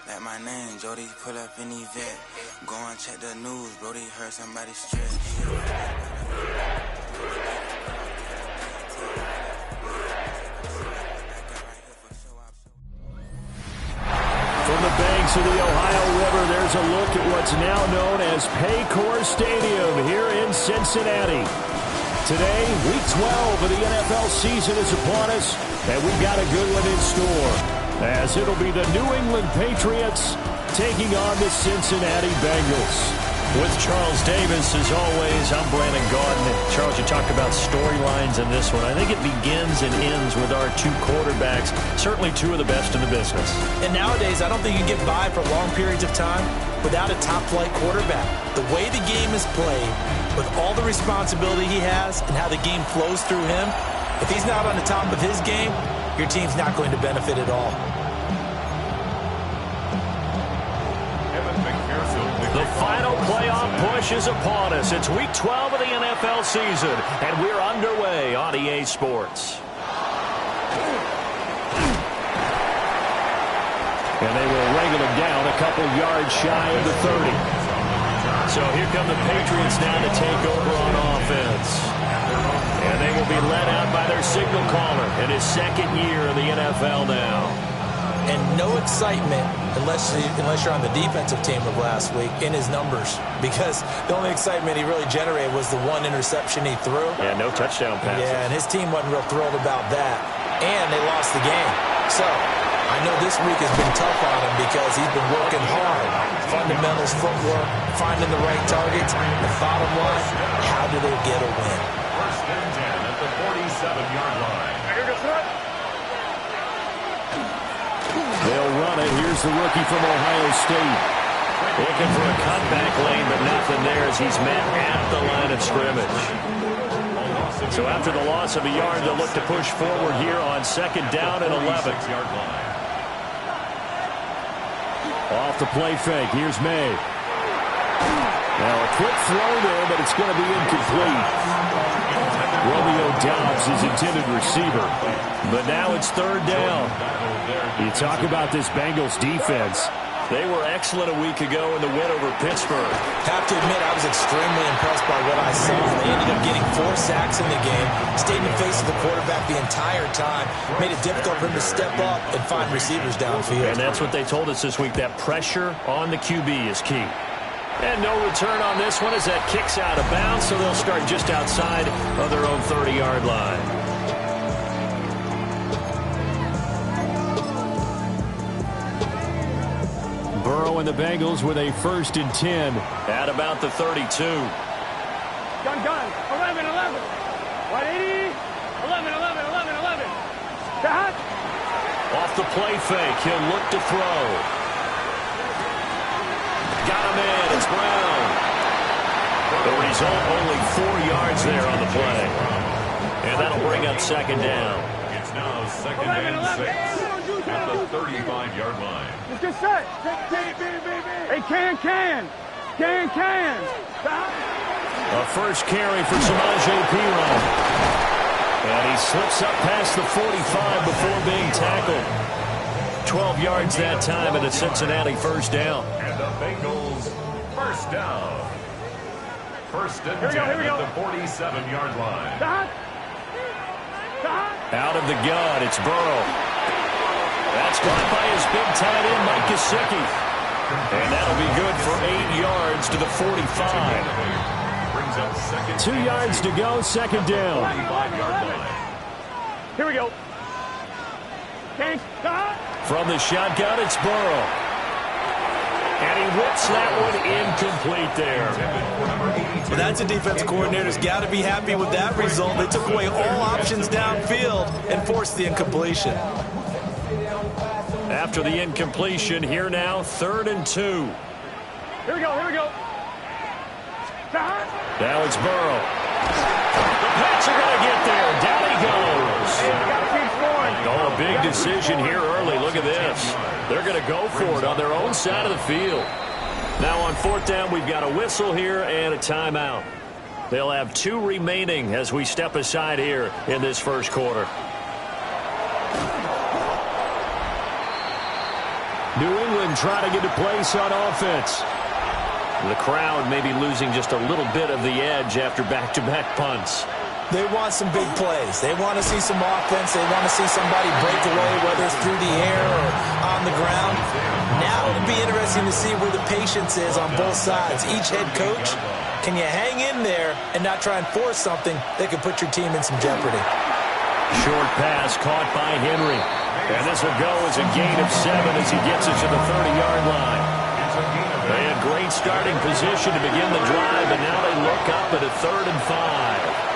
Like my name, Jody, pull up in event. Go and check the news, Brody heard somebody stress. From the banks of the Ohio River, there's a look at what's now known as Paycor Stadium here in Cincinnati. Today, Week 12 of the NFL season is upon us, and we've got a good one in store, as it'll be the New England Patriots taking on the Cincinnati Bengals. With Charles Davis, as always, I'm Brandon Gaudin. And Charles, you talked about storylines in this one. I think it begins and ends with our two quarterbacks, certainly two of the best in the business. And nowadays, I don't think you can get by for long periods of time without a top-flight quarterback. The way the game is played, with all the responsibility he has and how the game flows through him, if he's not on the top of his game, your team's not going to benefit at all. The final playoff push is upon us. It's Week 12 of the NFL season, and we're underway on EA Sports. And they will wrangle him down a couple yards shy of the 30. So here come the Patriots now to take over on offense. And they will be led out by their signal caller in his second year in the NFL now. And no excitement unless you're on the defensive team of last week in his numbers, because the only excitement he really generated was the one interception he threw. Yeah, no touchdown passes. Yeah, and his team wasn't real thrilled about that. And they lost the game. So I know this week has been tough on him because he's been working hard. Fundamentals, footwork, finding the right targets. The bottom line, how do they get a win? First and 10 at the 47-yard line. They'll run it. Here's the rookie from Ohio State. Looking for a cutback lane, but nothing there as he's met at the line of scrimmage. So after the loss of a yard, they'll look to push forward here on second down and 11. Off the play fake. Here's May. Now a quick throw there, but it's going to be incomplete. Romeo Doubs is intended receiver. But now it's third down. You talk about this Bengals defense. They were excellent a week ago in the win over Pittsburgh. Have to admit, I was extremely impressed by what I saw. They ended up getting 4 sacks in the game, stayed in the face of the quarterback the entire time, made it difficult for him to step up and find receivers downfield. And that's what they told us this week, that pressure on the QB is key. And no return on this one as that kicks out of bounds, so they'll start just outside of their own 30-yard line. Burrow and the Bengals with a 1st and 10 at about the 32. Gun, 11, 11. 180, 11, 11, 11, 11. Shot. Off the play fake, he'll look to throw. Got him in, it's Brown. The result, only 4 yards there on the play. And that'll bring up second down. It's now second and 6 at the 35-yard line. It's just set. Hey, can. Stop. A first carry for Samaje Perine. And he slips up past the 45 before being tackled. 12 yards that time and a Cincinnati first down. And the Bengals first down. First and 10 at the 47-yard line. Stop. Out of the gun, it's Burrow. That's caught by his big tight end, Mike Gesicki. And that'll be good for 8 yards to the 45. 2 yards to go, second down. Here we go. Can't stop. From the shotgun, it's Burrow. And he whips that one incomplete there. Well, that's a defense coordinator's got to be happy with that result. They took away all options downfield and forced the incompletion. After the incompletion, here now, 3rd and 2. Here we go. Stop. Now it's Burrow. The Pats are going to get there. Down he goes. Hey, we got to keep scoring. Oh, a big decision here early. Look at this. They're going to go for it on their own side of the field. Now on 4th down, we've got a whistle here and a timeout. They'll have 2 remaining as we step aside here in this first quarter. New England and trying to get a place on offense. The crowd may be losing just a little bit of the edge after back-to-back punts. They want some big plays. They want to see some offense. They want to see somebody break away, whether it's through the air or on the ground. Now it'll be interesting to see where the patience is on both sides. Each head coach, can you hang in there and not try and force something that could put your team in some jeopardy? Short pass caught by Henry. And this will go as a gain of 7 as he gets it to the 30-yard line. They had great starting position to begin the drive, and now they look up at a 3rd and 5.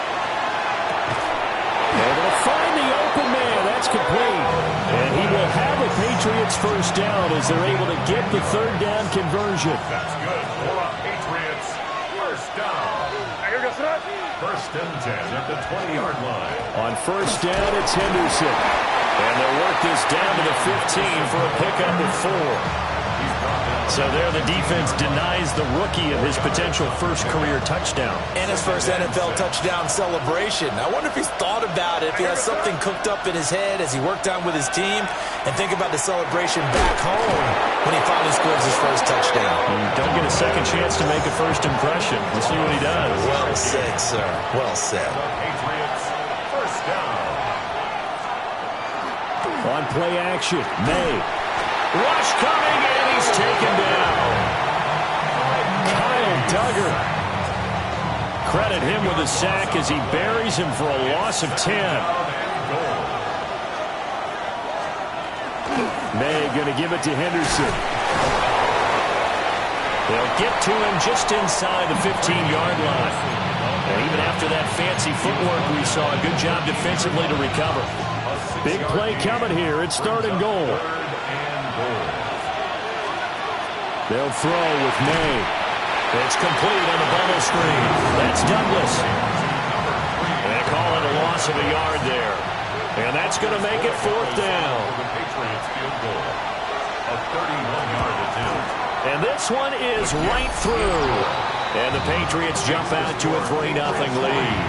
Able to find the open man. That's complete. And he will have a Patriots first down as they're able to get the 3rd down conversion. That's good for a Patriots first down. First and 10 at the 20-yard line. On first down, it's Henderson. And they'll work this down to the 15 for a pickup of 4. So there the defense denies the rookie of his potential first career touchdown. And his first NFL touchdown celebration. I wonder if he's thought about it, if he has something cooked up in his head as he worked on with his team, and think about the celebration back home when he finally scores his first touchdown. Don't get a second chance to make a first impression. We'll see what he does. Well said, sir. Well said. Patriots first down. On play action, May. Rush coming, and he's taken down. Kyle Duggar. Credit him with a sack as he buries him for a loss of 10. May going to give it to Henderson. They'll get to him just inside the 15-yard line. And even after that fancy footwork we saw, a good job defensively to recover. Big play coming here. It's 3rd and goal. They'll throw with May. It's complete on the bubble screen. That's Douglas. They call it a loss of a yard there. And that's going to make it 4th down. The Patriots field goal. A 31-yard attempt. And this one is right through. And the Patriots jump out to a 3-0 lead.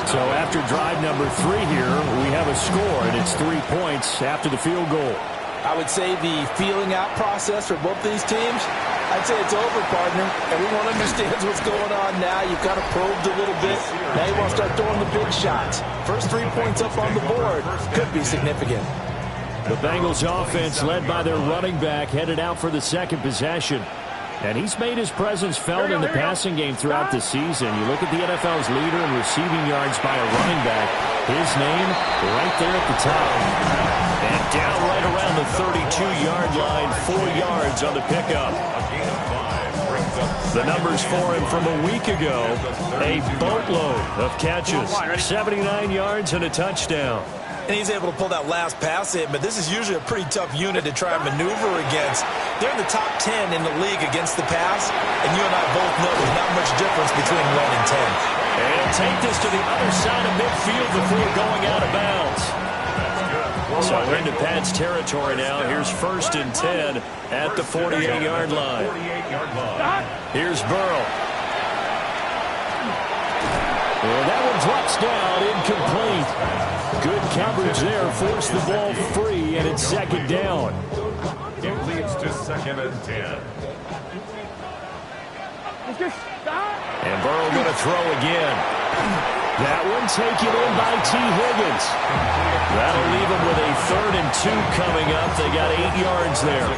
So after drive number 3 here, we have a score, and it's 3 points after the field goal. I would say the feeling out process for both these teams, I'd say it's over, partner. Everyone understands what's going on now. You've kind of probed a little bit. Now you want to start throwing the big shots. First 3 points up on the board could be significant. The Bengals offense, led by their running back, headed out for the second possession. And he's made his presence felt in the passing game throughout the season. You look at the NFL's leader in receiving yards by a running back. His name right there at the top. And down right around the 32-yard line, 4 yards on the pickup. The numbers for him from a week ago, a boatload of catches, 79 yards and a touchdown. And he's able to pull that last pass in, but this is usually a pretty tough unit to try and maneuver against. They're in the top 10 in the league against the pass, and you and I both know there's not much difference between 1 and 10. And he'll take this to the other side of midfield before going out of bounds. So we're into Pat's territory now. Here's 1st and 10 at the 48-yard line. Here's Burrow. And that one drops down, incomplete. Good coverage there, forced the ball free, and it's 2nd down. It leads to 2nd and 10. And Burrow going to throw again. That one taken in by T. Higgins. That'll leave them with a 3rd and 2 coming up. They got 8 yards there.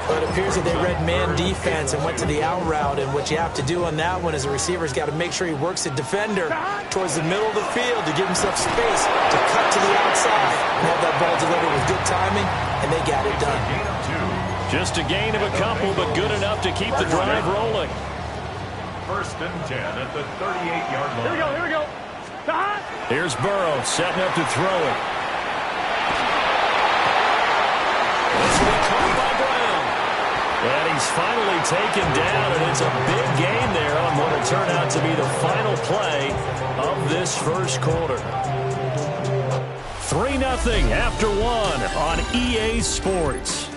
But it appears that they read man defense and went to the out route, and what you have to do on that one is the receiver's got to make sure he works the defender towards the middle of the field to give himself space to cut to the outside and have that ball delivered with good timing, and they got it done. Just a gain of a couple, but good enough to keep the drive rolling. 1st and 10 at the 38-yard line. Here we go. Here's Burrow setting up to throw it. This will be caught by Brown. And he's finally taken down, and it's a big gain there on what will turn out to be the final play of this first quarter. 3-0 after 1 on EA Sports.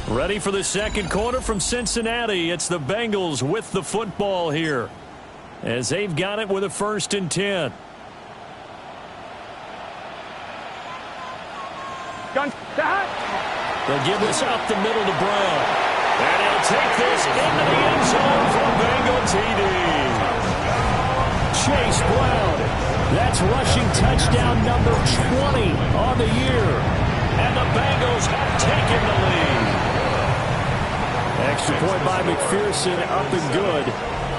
Ready for the second quarter from Cincinnati. It's the Bengals with the football here, as they've got it with a 1st and 10. They'll give this up the middle to Brown. And he'll take this into the end zone for a Bengal TD. Chase Brown. That's rushing touchdown number 20 on the year. And the Bengals have taken the lead. Extra point by McPherson, up and good.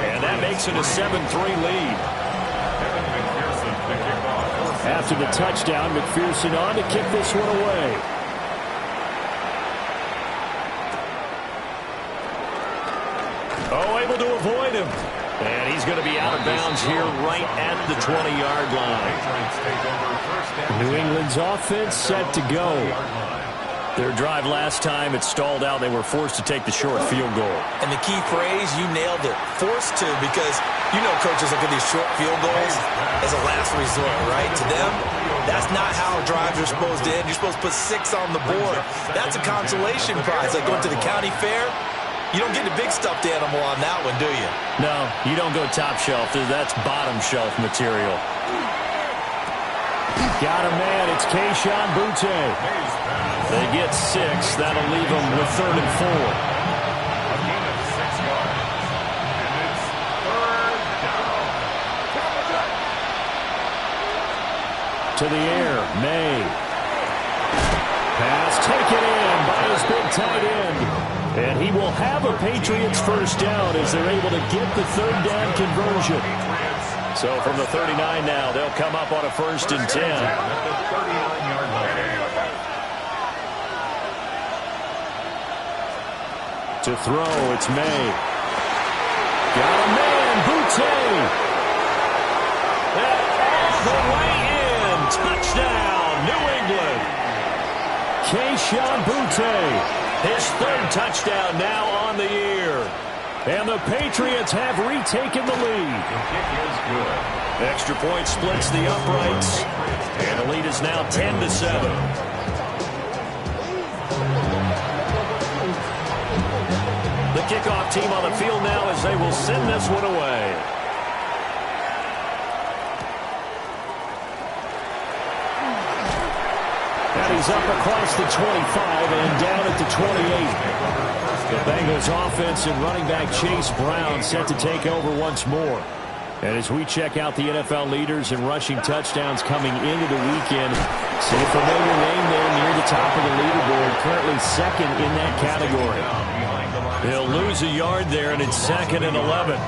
And that makes it a 7-3 lead. After the touchdown, McPherson on to kick this one away. Oh, able to avoid him. And he's going to be out of bounds here right at the 20-yard line. New England's offense set to go. Their drive last time, it stalled out. They were forced to take the short field goal. And the key phrase, you nailed it. Forced to, because you know coaches look at these short field goals as a last resort, right? To them, that's not how drives are supposed to end. You're supposed to put 6 on the board. That's a consolation prize. Like going to the county fair, you don't get the big stuffed animal on that one, do you? No, you don't go top shelf. That's bottom shelf material. Got a man. It's Keyshawn Butte. They get 6. That'll leave them with 3rd and 4. A gain of 6 yards. And it's 3rd down. To the air. May. Pass taken in by his big tight end. And he will have a Patriots first down as they're able to get the 3rd down conversion. So from the 39 now, they'll come up on a 1st and 10. At the 39-yard line. To throw, it's May. Got a man, Butte. All the way in. Touchdown, New England. Keyshawn Butte. His 3rd touchdown now on the year. And the Patriots have retaken the lead. The kick is good. Extra point splits the uprights. And the lead is now 10-7. The kickoff team on the field now as they will send this one away. And he's up across the 25 and down at the 28. The Bengals offense and running back Chase Brown set to take over once more. And as we check out the NFL leaders in rushing touchdowns coming into the weekend, see a familiar name there near the top of the leaderboard, currently 2nd in that category. He'll lose a yard there, and it's 2nd and 11.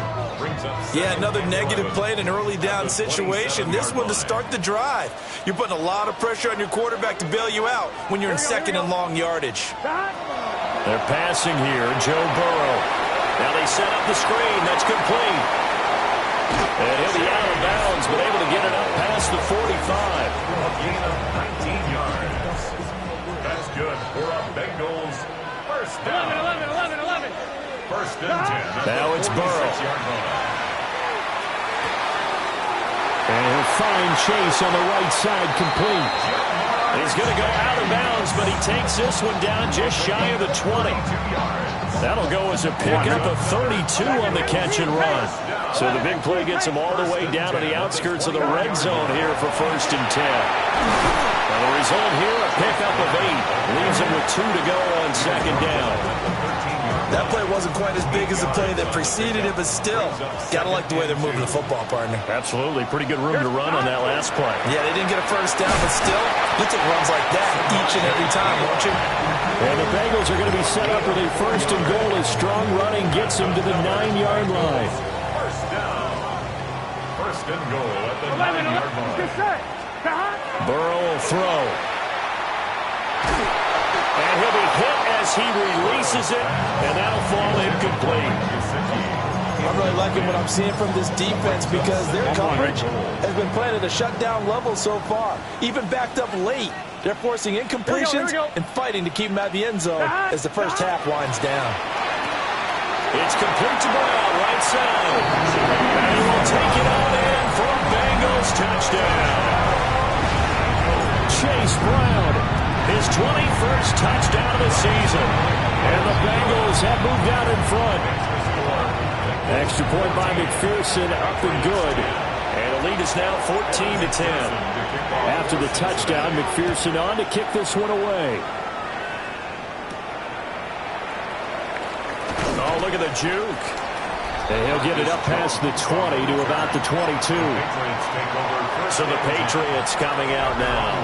Yeah, another negative play in an early down situation. This one to start the drive. You're putting a lot of pressure on your quarterback to bail you out when you're in 2nd and long yardage. They're passing here, Joe Burrow. Now they set up the screen. That's complete. And he'll be out of bounds, but able to get it up past the 45. A gain of 19 yards. That's good for a Bengals first down. 11. 1st and 10. Now it's Burrow. And he'll find Chase on the right side, complete. He's going to go out of bounds, but he takes this one down just shy of the 20. That'll go as a pickup of 32 on the catch and run. So the big play gets him all the way down to the outskirts of the red zone here for 1st and 10. Now the result here, a pickup of 8. Leaves him with 2 to go on 2nd down. That play wasn't quite as big as the play that preceded it, but still, gotta like the way they're moving the football, partner. Absolutely. Pretty good room to run on that last play. Yeah, they didn't get a first down, but still, you take runs like that each and every time, won't you? And the Bengals are going to be set up with a 1st and goal as strong running gets them to the 9-yard line. First down. 1st and goal at the 9-yard line. Burrow will throw. And he'll be hit as he releases it, and that'll fall incomplete. I'm really liking what I'm seeing from this defense because their coverage has been playing at a shutdown level so far. Even backed up late, they're forcing incompletions and fighting to keep them at the end zone as the first half winds down. It's complete to Brown, right side. And he will take it on in for a Bengals touchdown. Chase Brown, his 21st touchdown of the season. And the Bengals have moved out in front. Extra point by McPherson, up and good. And the lead is now 14-10. After the touchdown, McPherson on to kick this one away. Oh, look at the juke. And he'll get it up past the 20 to about the 22. So the Patriots coming out now.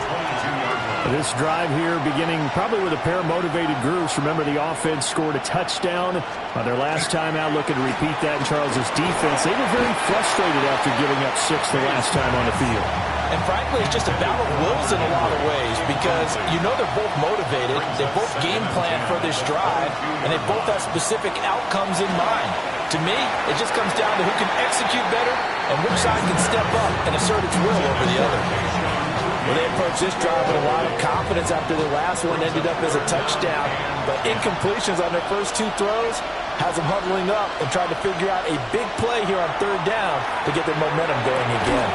This drive here beginning probably with a pair of motivated groups. Remember, the offense scored a touchdown on their last time out, looking to repeat that in Charles's defense. They were very frustrated after giving up 6 the last time on the field. And frankly, it's just a battle of wills in a lot of ways because you know they're both motivated, they both game plan for this drive, and they both have specific outcomes in mind. To me, it just comes down to who can execute better and which side can step up and assert its will over the other. Well, they approached this drive with a lot of confidence after their last one ended up as a touchdown. But incompletions on their first 2 throws has them huddling up and trying to figure out a big play here on 3rd down to get their momentum going again.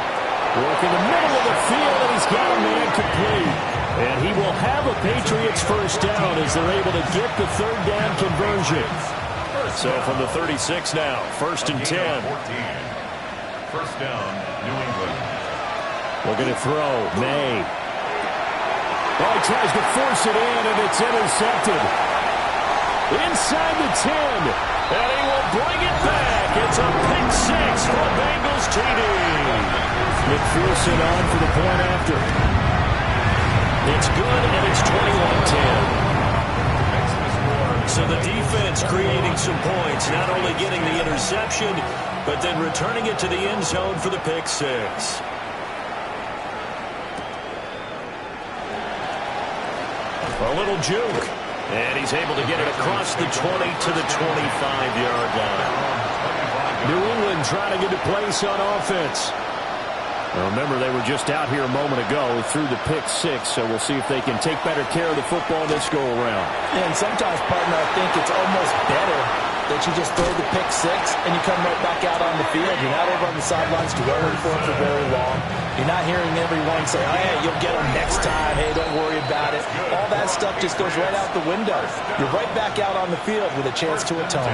Work in the middle of the field, and he's got a man complete. And he will have a Patriots first down as they're able to get the 3rd down conversion. So from the 36 now, 1st and 10. First down, New England. Looking to throw, May. Oh, he tries to force it in, and it's intercepted. Inside the 10. And he will bring it back. It's a pick 6 for Bengals TD. McPherson on for the point after. It's good, and it's 21-10. So the defense creating some points, not only getting the interception, but then returning it to the end zone for the pick 6. A little juke. And he's able to get it across the 20 to the 25-yard line. New England trying to get a place on offense. Now remember, they were just out here a moment ago through the pick 6, so we'll see if they can take better care of the football this go-around. And sometimes, partner, I think it's almost better that you just throw the pick 6 and you come right back out on the field. You're not over on the sidelines dwelling for it for very long. You're not hearing everyone say, oh, hey, you'll get them next time. Hey, don't worry about it. All that stuff just goes right out the window. You're right back out on the field with a chance to atone.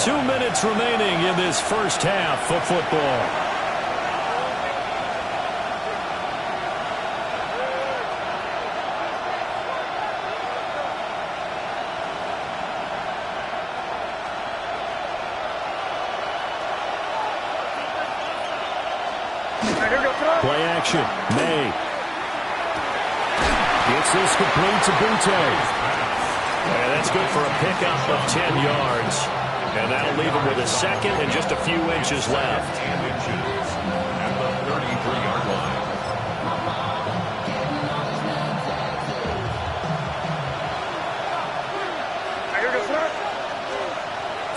2 minutes remaining in this first half of football. Play action. May. Gets this complete to Butte. And that's good for a pickup of 10 yards. And that'll leave him with a second and just a few inches left. 10 inches at the 33-yard line.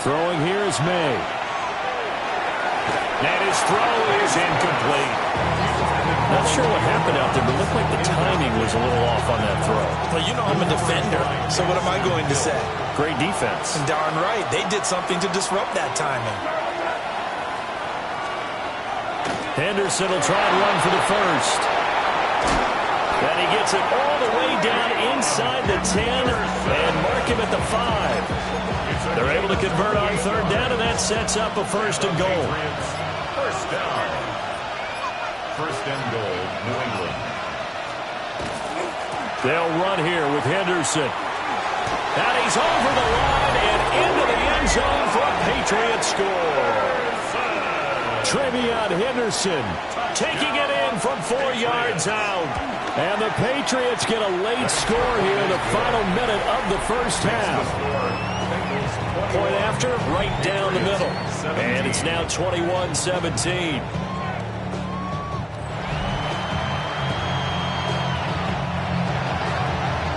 Throwing here is May. And his throw is incomplete. Not sure what happened out there, but it looked like the timing was a little off on that throw. Well, you know I'm a defender, so what am I going to say? Great defense. And darn right, they did something to disrupt that timing. Henderson will try and run for the first. And he gets it all the way down inside the 10 and mark him at the 5. They're able to convert on 3rd down, and that sets up a 1st and goal. First down. 1st and goal, New England. They'll run here with Henderson. And he's over the line and into the end zone for a Patriot score. Trevion Henderson Taking it in from 4 yards out. And the Patriots get a late score here in the final minute of the first half. Point after, right down the middle. And it's now 21-17.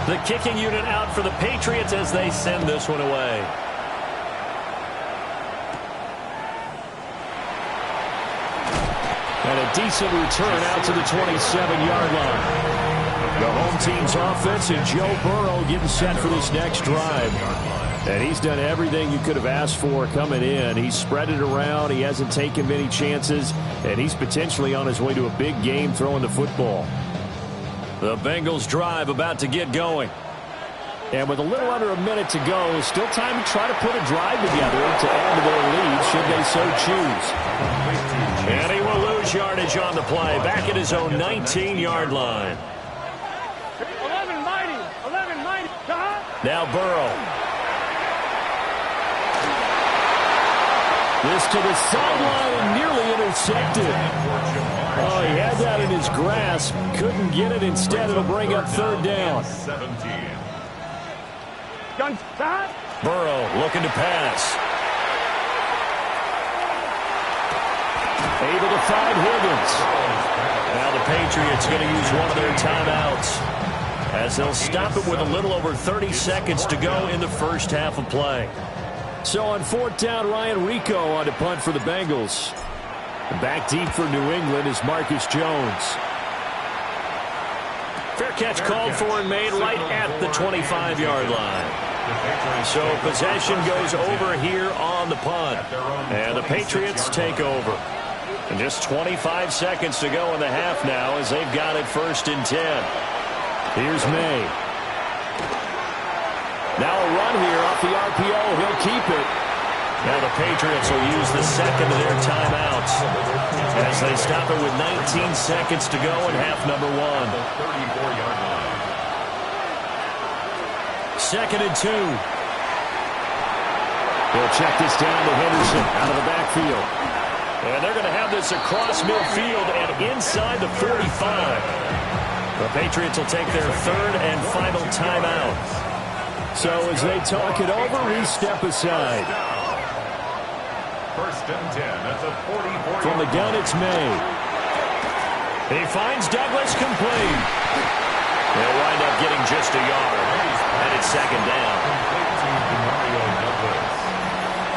The kicking unit out for the Patriots as they send this one away. And a decent return out to the 27-yard line. The home team's offense and Joe Burrow getting set for this next drive. And he's done everything you could have asked for coming in. He's spread it around. He hasn't taken many chances. And he's potentially on his way to a big game throwing the football. The Bengals drive about to get going. And with a little under a minute to go, still time to try to put a drive together to add to their lead, should they so choose. And he will lose yardage on the play, back at his own 19-yard line. 11 mighty. Now Burrow. This to the sideline and nearly intercepted. Oh, he had that in his grasp. Couldn't get it. Instead, it'll bring up third down. 17. Guns shot. Burrow looking to pass. Able to find Higgins. Now the Patriots going to use one of their timeouts, as they'll stop it with a little over 30 seconds to go in the first half of play. So on fourth down, Ryan Rico on to punt for the Bengals. Back deep for New England is Marcus Jones. Fair catch called for and made right at the 25-yard line. So possession goes over here on the punt. And the Patriots take over. And just 25 seconds to go in the half now as they've got it 1st and 10. Here's May. Now a run here off the RPO. He'll keep it. Now the Patriots will use the second of their timeouts as they stop it with 19 seconds to go in half number 1. 34-yard line. 2nd and 2. He'll check this down to Henderson out of the backfield. And they're going to have this across midfield and inside the 45. The Patriots will take their 3rd and final timeout. So as they talk it over, we step aside. 1st and 10 at the 44. From the gun, it's May. He finds Douglas complete. They'll wind up getting just a yard. And it's 2nd down.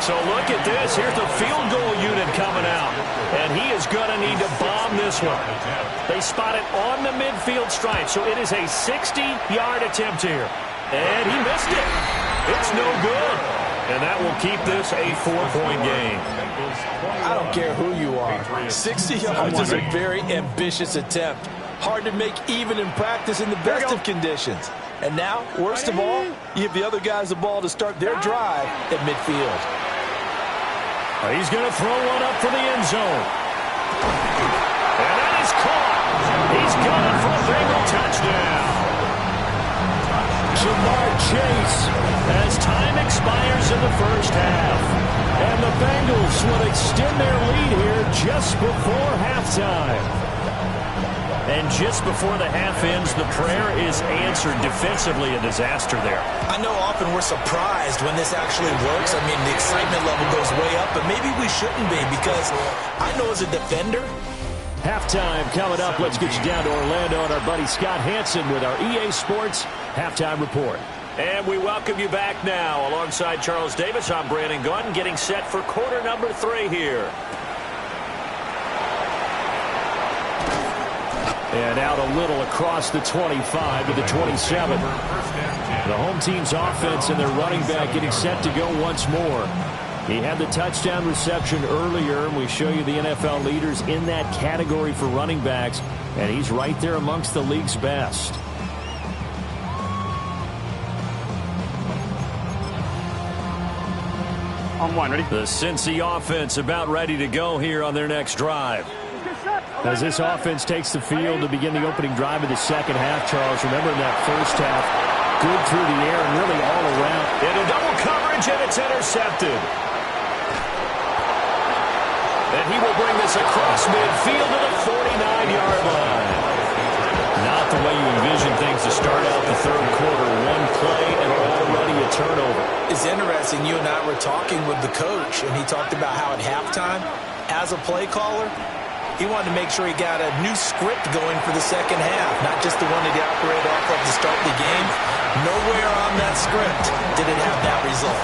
So look at this. Here's the field goal unit coming out. And he is going to need to bomb this one. They spot it on the midfield stripe. So it is a 60-yard attempt here. And he missed it. It's no good. And that will keep this a 4-point game. I don't care who you are. 60 yards is a very ambitious attempt. Hard to make even in practice in the best of conditions. And now, worst of all, you give the other guys the ball to start their drive at midfield. He's going to throw one up for the end zone. And that is caught. He's gone for a Bengal touchdown. Jamar Chase As time expires in the first half. And the Bengals will extend their lead here just before halftime. And just before the half ends, the prayer is answered. Defensively, a disaster there. I know often we're surprised when this actually works. I mean, the excitement level goes way up, but maybe we shouldn't be, because I know as a defender. Halftime coming up. Let's get you down to Orlando and our buddy Scott Hansen with our EA Sports Halftime Report. And we welcome you back now. Alongside Charles Davis, I'm Brandon Gunn, getting set for quarter number 3 here. And out a little across the 25 to the 27. The home team's offense and their running back getting set to go once more. He had the touchdown reception earlier, and we show you the NFL leaders in that category for running backs, and he's right there amongst the league's best. On one, ready? The Cincy offense about ready to go here on their next drive. As this offense takes the field to begin the opening drive of the second half, Charles, remember in that first half, good through the air and really all around. Into double coverage, and it's intercepted. And he will bring this across midfield to the 49-yard line. Not the way you envision things to start out the third quarter. One play and already a turnover. It's interesting. You and I were talking with the coach, and he talked about how at halftime, as a play caller, he wanted to make sure he got a new script going for the second half, not just the one that he operated off of to start the game. Nowhere on that script did it have that result.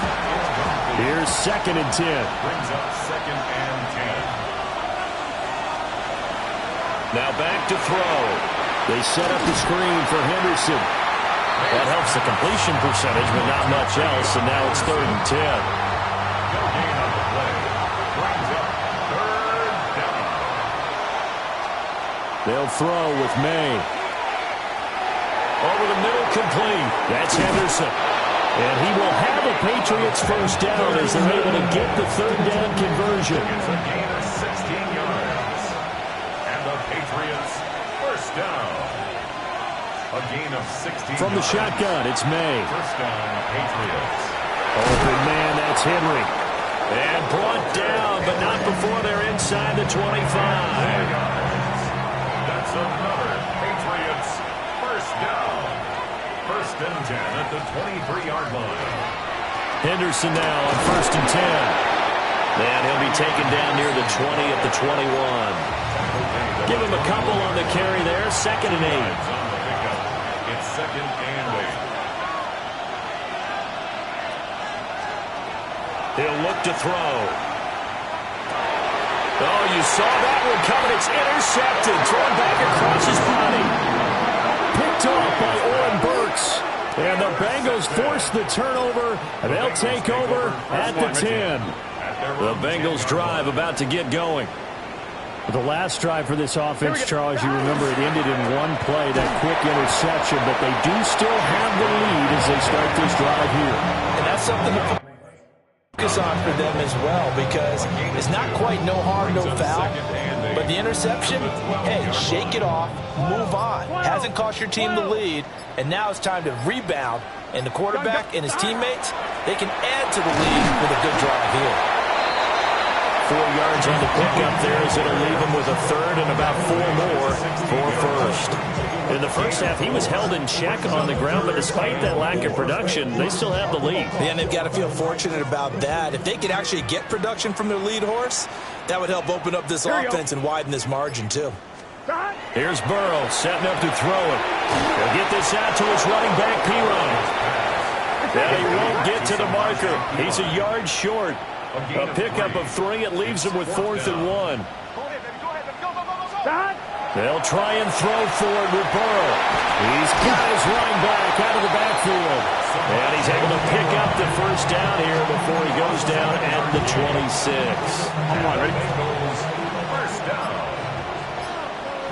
Here's 2nd and 10. Brings up 2nd and 10. Now back to throw. They set up the screen for Henderson. That helps the completion percentage, but not much else, and now it's 3rd and 10. No gain on the play. Brings up 3rd down. They'll throw with May. Over the middle, complete. That's Henderson. And he will have a Patriots first down as they're able to get the third down conversion. It's a gain of 16 yards. And the Patriots first down. A gain of 16 From the shotgun, it's May. First down, Patriots. Open man, that's Henry. And brought down, but not before they're inside the 25. That's another Patriots first down. First and 10 at the 23-yard line. Henderson now on first and 10. And he'll be taken down near the 20 at the 21. Give him a couple on the carry there. Second and 8. It's second and 8. He'll look to throw. Oh, you saw that one coming. It's intercepted. Thrown back across his body. Picked off by Oren Burks. And the Bengals force the turnover. And they'll take over at the 10. The Bengals drive about to get going. The last drive for this offense, Charles, you remember it ended in one play, that quick interception, but they do still have the lead as they start this drive here. And that's something to focus on for them as well, because it's not quite no harm, no foul, but the interception, hey, shake it off, move on. Hasn't cost your team the lead, and now it's time to rebound, and the quarterback and his teammates, they can add to the lead with a good drive here. 4 yards on the pickup there as it'll leave him with a third and about 4 more for first. In the first half, he was held in check on the ground, but despite that lack of production, they still have the lead. And they've got to feel fortunate about that. If they could actually get production from their lead horse, that would help open up this offense and widen this margin, too. Here's Burrow setting up to throw it. He'll get this out to his running back, P-Ryan. And he won't get to the marker. He's a yard short. A pickup of 3. It leaves him with 4th and 1. They'll try and throw for it with Burrow. He's got his running back out of the backfield. And he's able to pick up the first down here before he goes down at the 26. First down.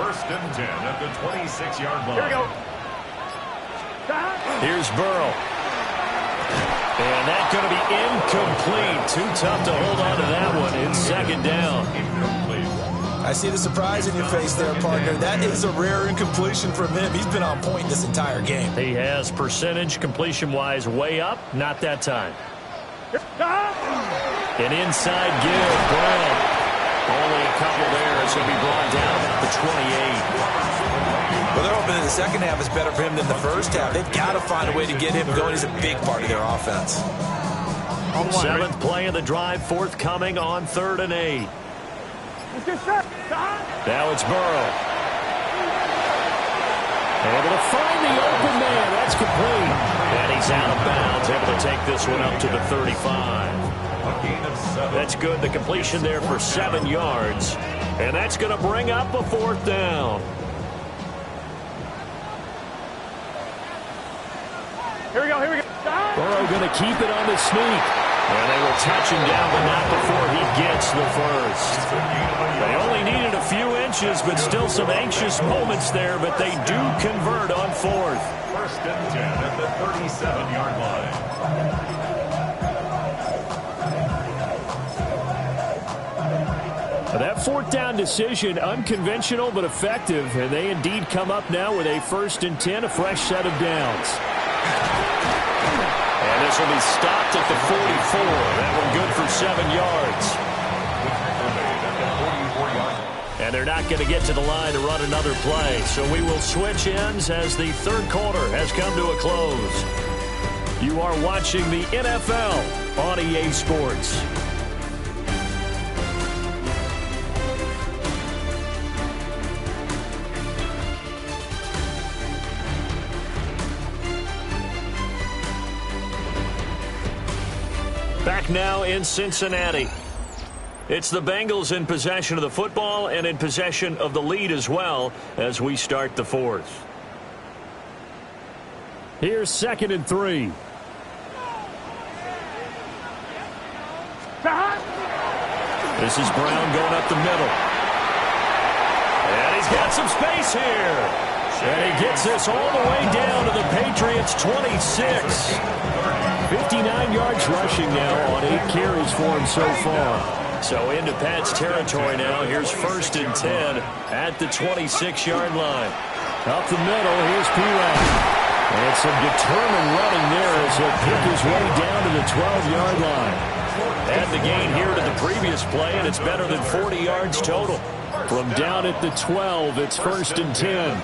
First and 10 at the 26-yard line. Here we go. Here's Burrow. And that's going to be incomplete. Too tough to hold on to that one. It's second down. I see the surprise in your face there, partner. That is a rare incompletion from him. He's been on point this entire game. He has percentage completion-wise way up. Not that time. An inside give. Brown. Only a couple there. It's going to be brought down at the 28. Well, they're hoping that the second half is better for him than the first half. They've got to find a way to get him going. He's a big part of their offense. 7th play of the drive, forthcoming on 3rd and 8. Now it's Burrow. Able to find the open man. That's complete. And he's out of bounds. Able to take this one up to the 35. That's good. The completion there for 7 yards. And that's going to bring up a 4th down. Here we go, here we go. Burrow going to keep it on the sneak. And they will touch him down, but not before he gets the first. They only needed a few inches, but still some anxious moments there, but they do convert on 4th. First and 10 at the 37-yard line. That 4th down decision, unconventional but effective, and they indeed come up now with a 1st and 10, a fresh set of downs. And this will be stopped at the 44. That one good for 7 yards. And they're not going to get to the line to run another play. So we will switch ends as the 3rd quarter has come to a close. You are watching the NFL on EA Sports. Back now in Cincinnati. It's the Bengals in possession of the football and in possession of the lead as well as we start the 4th. Here's 2nd and 3. This is Brown going up the middle. And he's got some space here. And he gets this all the way down to the Patriots' 26. 59 yards rushing now on 8 carries for him so far. So into Pat's territory now. Here's 1st and 10 at the 26-yard line. Up the middle, here's Pirine. And some determined running there as he'll pick his way down to the 12-yard line. Add the gain here to the previous play, and it's better than 40 yards total. From down at the 12, it's 1st and 10.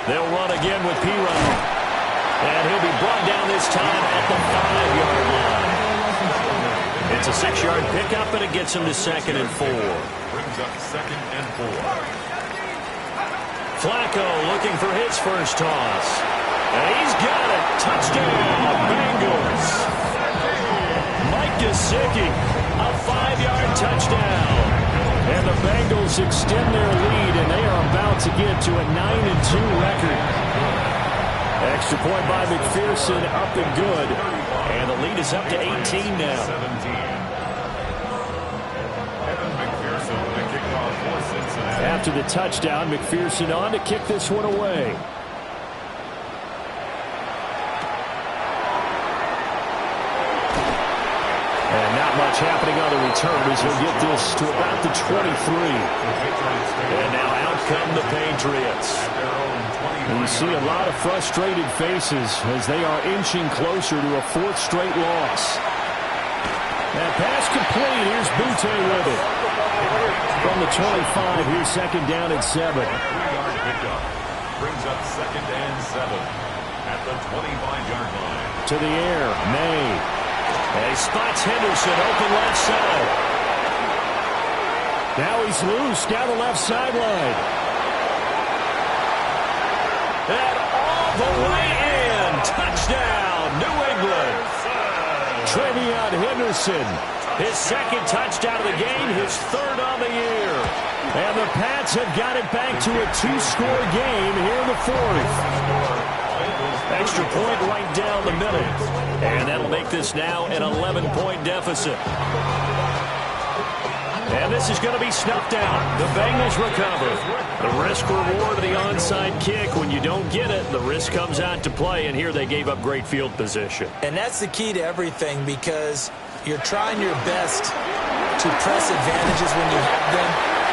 They'll run again with Pirine. And he'll be brought down this time at the 5-yard line. It's a 6-yard pickup, and it gets him to 2nd and 4. Brings up 2nd and 4. Flacco looking for his first toss. And he's got it. Touchdown, Bengals. Mike Gesicki, a 5-yard touchdown. And the Bengals extend their lead, and they are about to get to a 9-2 record. Extra point by McPherson, up and good. And the lead is up to 18 now. 17. After the touchdown, McPherson on to kick this one away. And not much happening on the return as he'll get this to about the 23. And now out come the Patriots. And you see a lot of frustrated faces as they are inching closer to a 4th straight loss. That pass complete. Here's Butte with it. From the 25, here's 2nd down and 7. 3-yard pickup. Brings up 2nd and 7 at the 25-yard line. To the air, May. And he spots Henderson open left side. Now he's loose down the left sideline. And all the way in. Touchdown, New England. Trevion Henderson. His 2nd touchdown of the game, his 3rd on the year. And the Pats have got it back to a 2-score game here in the 4th. Extra point right down the middle. And that'll make this now an 11-point deficit. And this is going to be snuffed out. The Bengals recover. The risk-reward of the onside kick. When you don't get it, the risk comes out to play. And here they gave up great field position. And that's the key to everything, because you're trying your best to press advantages when you have them,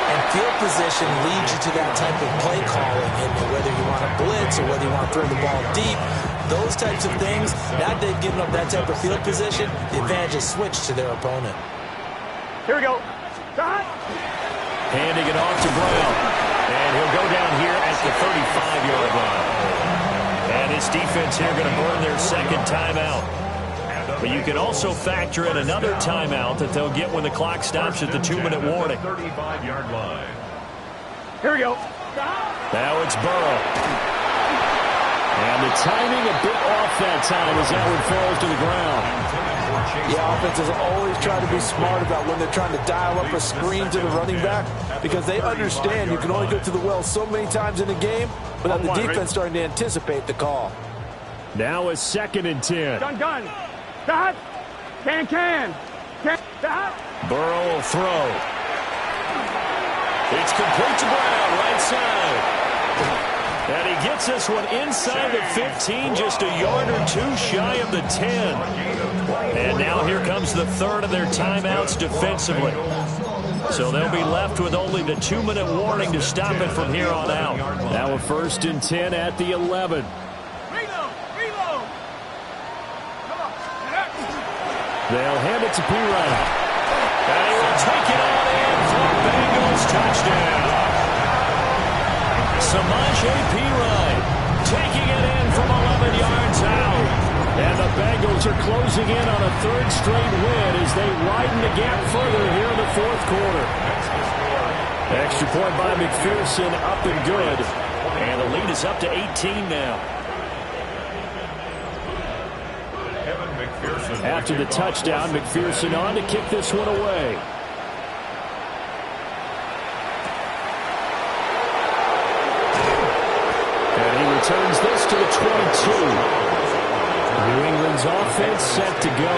and field position leads you to that type of play calling. And whether you want to blitz or whether you want to throw the ball deep, those types of things, now that they've given up that type of field position, the advantage is switched to their opponent. Here we go. Handing it off to Brown. And he'll go down here at the 35-yard line. And his defense here going to burn their 2nd timeout. But you can also factor in another timeout that they'll get when the clock stops at the 2-minute warning. 35-yard line. Here we go. Now it's Burrow. And the timing a bit off that time as that one falls to the ground. Yeah, offenses always try to be smart about when they're trying to dial up a screen to the running back, because they understand you can only go to the well so many times in a game without the defense starting to anticipate the call. Now it's 2nd and 10. Gun. Stop. Can. Stop. Burrow will throw. It's complete to Brown, right side. And he gets this one inside the 15, just a yard or 2 shy of the 10. And now here comes the 3rd of their timeouts defensively. So they'll be left with only the 2-minute warning to stop it from here on out. Now a 1st and 10 at the 11. Reload. They'll hand it to Pirine. And he will take it on in for a Bengals touchdown. Samaje Pirine taking it in from 11 yards out. And the Bengals are closing in on a 3rd straight win as they widen the gap further here in the 4th quarter. Extra point by McPherson, up and good. And the lead is up to 18 now. After the touchdown, McPherson on to kick this one away. And he returns this to the 22. New England's offense set to go.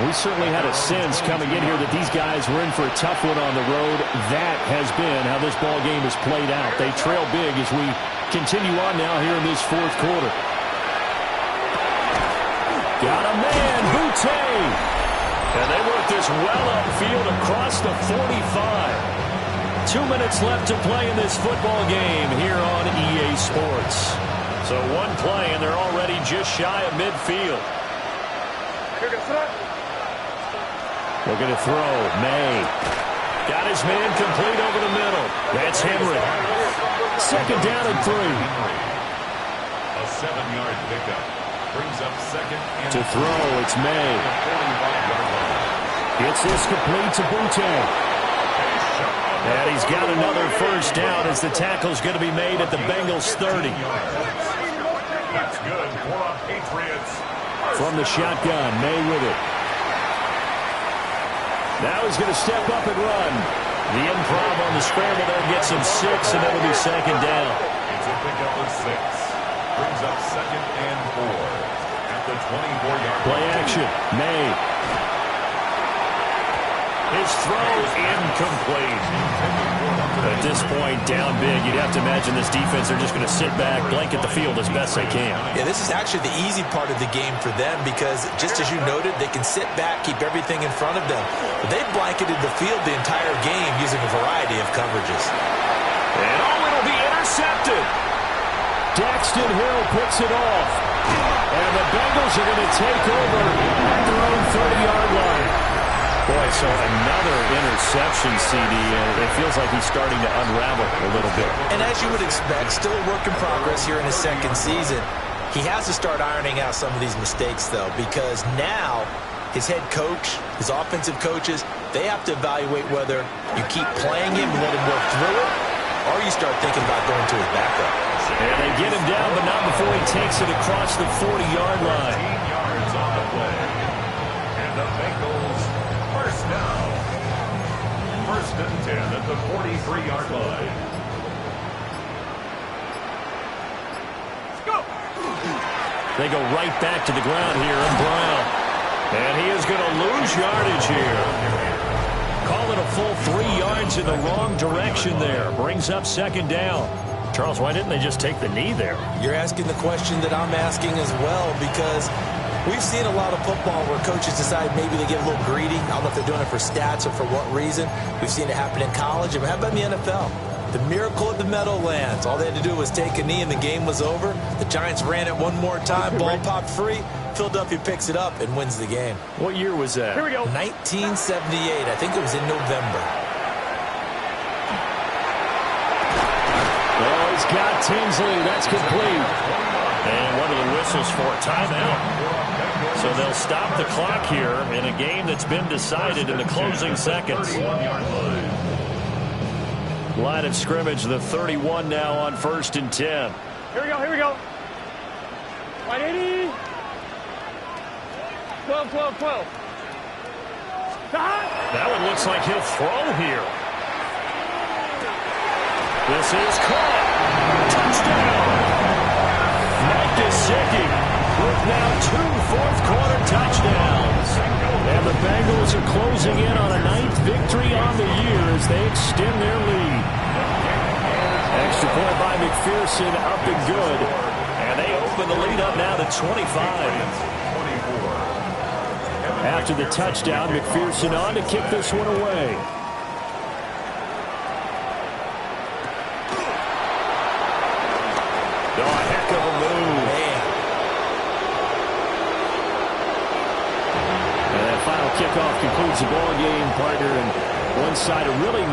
We certainly had a sense coming in here that these guys were in for a tough one on the road. That has been how this ball game has played out. They trail big as we continue on now here in this fourth quarter. Got a man, Boutte. And they work this well upfield across the 45. 2 minutes left to play in this football game here on EA Sports. So one play, and they're already just shy of midfield. Looking to throw. May. Got his man complete over the middle. That's Henry. Second down and 3. A 7-yard pickup. Brings up second and to throw, it's May. Gets this complete to Boutte. And he's got another first down as the tackle's going to be made at the Bengals 30. That's good for Patriots. From the shotgun, May with it. Now he's going to step up and run. The improv on the scramble there gets him 6, and that'll be second down. It's a pickup of 6. Brings up second and 4 at the 24-yard play action. May. His throw incomplete. At this point, down big, you'd have to imagine this defense, they're just going to sit back, blanket the field as best they can. Yeah, this is actually the easy part of the game for them because, just as you noted, they can sit back, keep everything in front of them. But they've blanketed the field the entire game using a variety of coverages. And it'll be intercepted. Daxton Hill picks it off. And the Bengals are going to take over at their own 30-yard line. Boy, so another interception, CD, and it feels like he's starting to unravel a little bit. And as you would expect, still a work in progress here in his second season. He has to start ironing out some of these mistakes, though, because now his head coach, his offensive coaches, they have to evaluate whether you keep playing him and let him work through it, or you start thinking about going to his backup. And they get him down, but not before he takes it across the 40-yard line. 15 yards on the play. And the Bengals first down. First and 10 at the 43-yard line. Let's go. They go right back to the ground here in Brown. And he is going to lose yardage here. Call it a full 3 yards in the wrong direction there. Brings up second down. Charles, why didn't they just take the knee there? You're asking the question that I'm asking as well, because we've seen a lot of football where coaches decide maybe they get a little greedy. I don't know if they're doing it for stats or for what reason. We've seen it happen in college. And how about in the NFL? The miracle of the Meadowlands. All they had to do was take a knee and the game was over. The Giants ran it one more time. Ball popped free. Philadelphia picks it up and wins the game. What year was that? Here we go. 1978. I think it was in November. Oh, he's got Tinsley. That's complete. And one of the whistles for a timeout. So they'll stop the clock here in a game that's been decided in the closing seconds. Line of scrimmage, the 31 now on 1st and 10. Here we go, here we go. 180. 12, 12, 12. That one looks like he'll throw here. This is caught. Touchdown. Mike Gesicki with now 2 fourth-quarter touchdowns. And the Bengals are closing in on a 9th victory on the year as they extend their lead. Extra point by McPherson, up and good. And they open the lead up now to 25. After the touchdown, McPherson on to kick this one away. Oh, a heck of a move. Man. And that final kickoff concludes the ball game, partner. And one side of really